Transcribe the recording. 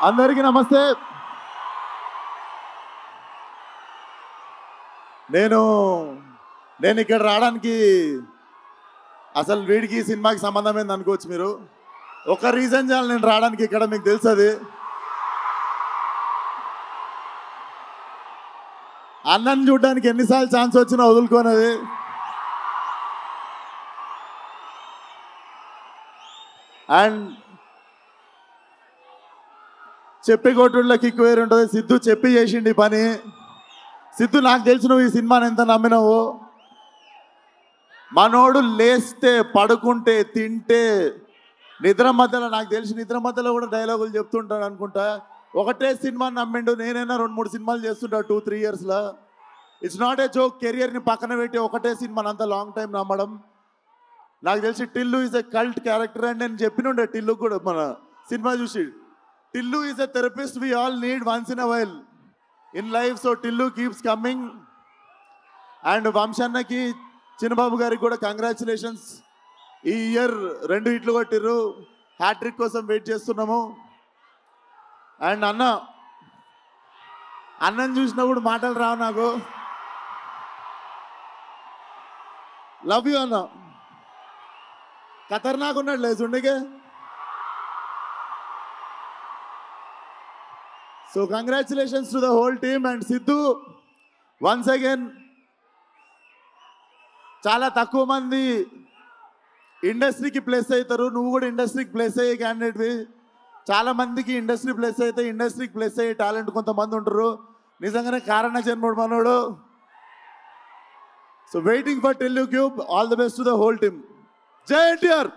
అందరికీ నమస్తే. నేను ఇక్కడ రావడానికి అసలు వీడికి సినిమాకి సంబంధం ఏంది అనుకోవచ్చు మీరు. ఒక రీజన్ చాలు నేను రావడానికి ఇక్కడ, మీకు తెలుసు అది. అన్నని చూడడానికి ఎన్నిసార్లు ఛాన్స్ వచ్చినా వదులుకోనది. అండ్ చెప్పి కొట్టుళ్ళ కిక్ వేరు ఉంటుంది. సిద్ధు చెప్పి చేసిండి పని. సిద్ధు, నాకు తెలిసి నువ్వు ఈ సినిమాని ఎంత నమ్మినావు. మనోడు లేస్తే, పడుకుంటే, తింటే, నిద్ర మధ్యలో, నాకు తెలిసి నిద్ర మధ్యలో కూడా డైలాగులు చెప్తుంటాడు అనుకుంటా. ఒకటే సినిమాని నమ్మిండు. నేనైనా 2-3 సినిమాలు చేస్తుంటా 2-3 ఇయర్స్లో. It's not a joke. కెరియర్ని పక్కన పెట్టి ఒకటే సినిమాని అంత లాంగ్ టైం నమ్మడం. నాకు తెలిసి Tillu is a cult character అని నేను చెప్పినుండే టిల్లు కూడా మన సినిమా చూసి. Tillu is a therapist we all need once in a while in life. So Tillu keeps coming. And వంశన్నకి, చిన్నబాబు గారికి కూడా కంగ్రాచులేషన్స్. ఈ ఇయర్ 2 హిట్లు కొట్టిర్రు. హ్యాట్రిక్ కోసం వెయిట్ చేస్తున్నాము. అండ్ అన్నని చూసినప్పుడు మాటలు రావు నాకు. లవ్ యూ అన్న. ఖతర్నాక్ ఉన్నాడు లేచుండికే. So congratulations to the whole team. And Siddhu, once again, చాలా తక్కువ మంది ఇండస్ట్రీకి ప్లేస్ అవుతారు. నువ్వు కూడా ఇండస్ట్రీకి ప్లేస్ అయ్యే క్యాండిడేట్వి. చాలా మందికి ఇండస్ట్రీ ప్లేస్ అయితే, ఇండస్ట్రీకి ప్లేస్ అయ్యే టాలెంట్ కొంతమంది ఉంటారు. నిజంగానే కారణ జన్ముడు మనోడు. So waiting for Tillu cube. All the best to the whole team. జై ఎన్టీఆర్.